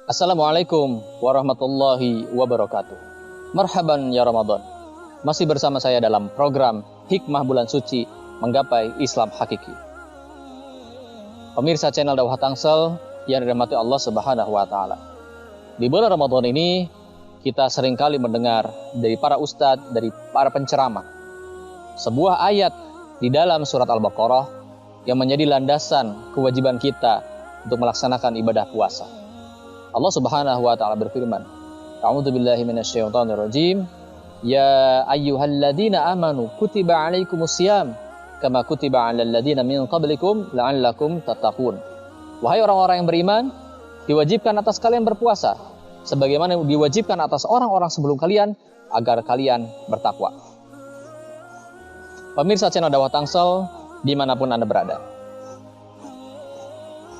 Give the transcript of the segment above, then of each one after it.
Assalamualaikum warahmatullahi wabarakatuh. Marhaban ya Ramadan. Masih bersama saya dalam program Hikmah Bulan Suci Menggapai Islam Hakiki. Pemirsa channel Dakwah Tangsel yang dirahmati Allah Subhanahu wa taala. Di bulan Ramadan ini kita seringkali mendengar dari para ustadz, dari para penceramah, sebuah ayat di dalam surat Al-Baqarah yang menjadi landasan kewajiban kita untuk melaksanakan ibadah puasa. Allah Subhanahu wa taala berfirman, A'udzu billahi minasyaitonir rajim. Ya ayyuhalladzina amanu kutiba 'alaikumusiyam kama kutiba 'alal ladzina min qablikum la'allakum tattaqun. Wahai orang-orang yang beriman, diwajibkan atas kalian berpuasa sebagaimana diwajibkan atas orang-orang sebelum kalian agar kalian bertakwa. Pemirsa channel Dakwah Tangsel dimanapun Anda berada.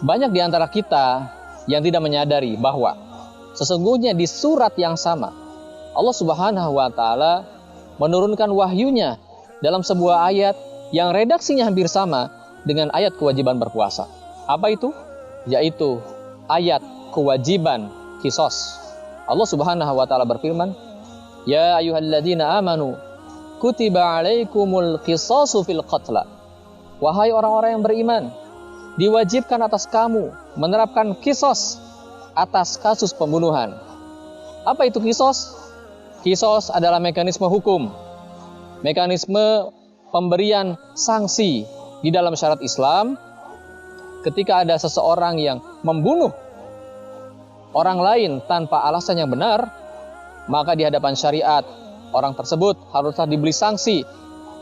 Banyak di antara kita yang tidak menyadari bahwa sesungguhnya di surat yang sama Allah Subhanahu wa taala menurunkan wahyunya dalam sebuah ayat yang redaksinya hampir sama dengan ayat kewajiban berpuasa. Apa itu? Yaitu ayat kewajiban qisas. Allah Subhanahu wa taala berfirman, Ya ayyuhalladzina amanu kutiba 'alaikumul qisasu fil qatla. Wahai orang-orang yang beriman, diwajibkan atas kamu menerapkan kisos atas kasus pembunuhan. Apa itu kisos? Kisos adalah mekanisme hukum, mekanisme pemberian sanksi di dalam syariat Islam ketika ada seseorang yang membunuh orang lain tanpa alasan yang benar, maka di hadapan syariat orang tersebut haruslah diberi sanksi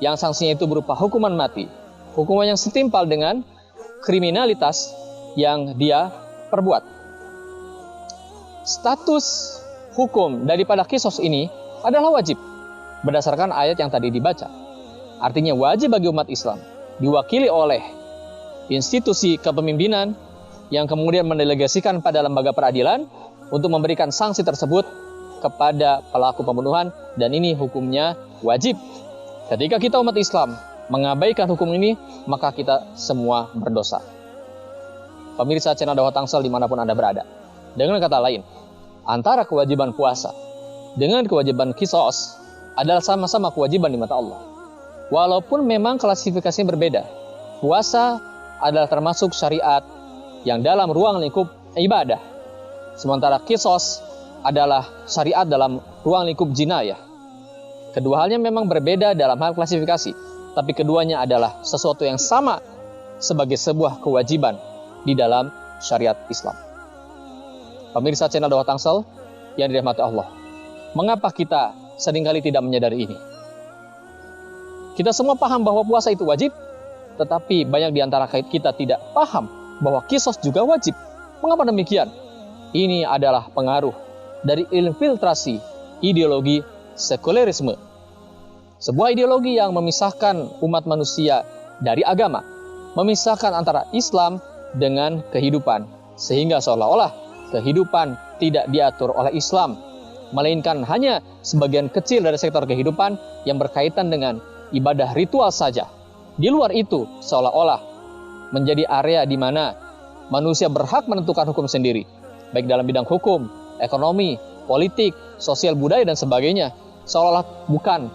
yang sanksinya itu berupa hukuman mati, hukuman yang setimpal dengan kriminalitas yang dia perbuat. Status hukum daripada kisos ini adalah wajib berdasarkan ayat yang tadi dibaca. Artinya wajib bagi umat Islam diwakili oleh institusi kepemimpinan yang kemudian mendelegasikan pada lembaga peradilan untuk memberikan sanksi tersebut kepada pelaku pembunuhan, dan ini hukumnya wajib. Ketika kita umat Islam mengabaikan hukum ini, maka kita semua berdosa. Pemirsa channel Dakwah Tangsel dimanapun Anda berada. Dengan kata lain, antara kewajiban puasa dengan kewajiban qisas adalah sama-sama kewajiban di mata Allah. Walaupun memang klasifikasinya berbeda. Puasa adalah termasuk syariat yang dalam ruang lingkup ibadah. Sementara qisas adalah syariat dalam ruang lingkup jinayah. Kedua halnya memang berbeda dalam hal klasifikasi, tapi keduanya adalah sesuatu yang sama sebagai sebuah kewajiban di dalam syariat Islam. Pemirsa channel Dakwah Tangsel yang dirahmati Allah, mengapa kita seringkali tidak menyadari ini? Kita semua paham bahwa puasa itu wajib, tetapi banyak di antara kita tidak paham bahwa qisas juga wajib. Mengapa demikian? Ini adalah pengaruh dari infiltrasi ideologi sekulerisme. Sebuah ideologi yang memisahkan umat manusia dari agama, memisahkan antara Islam dengan kehidupan, sehingga seolah-olah kehidupan tidak diatur oleh Islam, melainkan hanya sebagian kecil dari sektor kehidupan yang berkaitan dengan ibadah ritual saja. Di luar itu seolah-olah menjadi area di mana manusia berhak menentukan hukum sendiri, baik dalam bidang hukum, ekonomi, politik, sosial budaya dan sebagainya, seolah-olah bukan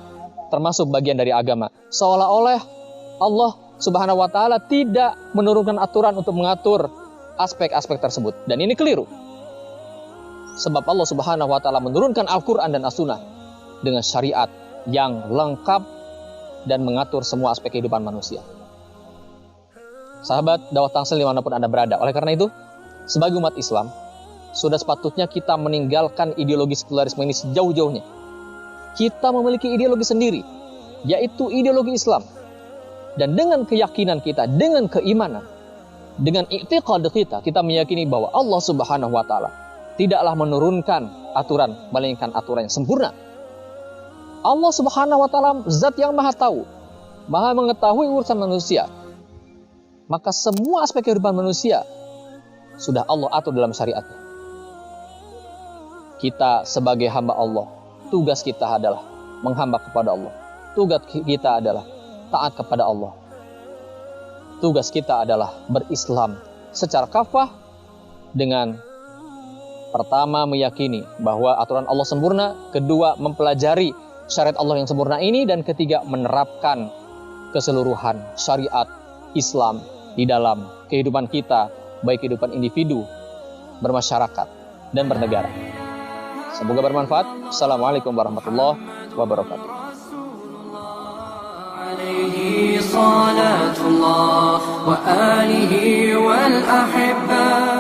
termasuk bagian dari agama. Seolah-olah Allah Subhanahu wa taala tidak menurunkan aturan untuk mengatur aspek-aspek tersebut. Dan ini keliru. Sebab Allah Subhanahu wa taala menurunkan Al-Qur'an dan As-Sunnah dengan syariat yang lengkap dan mengatur semua aspek kehidupan manusia. Sahabat Dakwah Tangsel dimanapun Anda berada, oleh karena itu, sebagai umat Islam, sudah sepatutnya kita meninggalkan ideologi sekularisme ini sejauh-jauhnya. Kita memiliki ideologi sendiri, yaitu ideologi Islam. Dan dengan keyakinan kita, dengan keimanan, dengan i'tiqad kita meyakini bahwa Allah Subhanahu wa taala tidaklah menurunkan aturan, melainkan aturan yang sempurna. Allah Subhanahu wa taala zat yang maha tahu, maha mengetahui urusan manusia. Maka semua aspek kehidupan manusia sudah Allah atur dalam syariatnya. Kita sebagai hamba Allah, tugas kita adalah menghamba kepada Allah. Tugas kita adalah taat kepada Allah. Tugas kita adalah berislam secara kafah dengan Pertama, meyakini bahwa aturan Allah sempurna. Kedua, mempelajari syariat Allah yang sempurna ini. Dan ketiga, menerapkan keseluruhan syariat Islam di dalam kehidupan kita, baik kehidupan individu, bermasyarakat, dan bernegara. Semoga bermanfaat. Assalamualaikum warahmatullahi wabarakatuh. عليه صلاة الله وآله والأحبة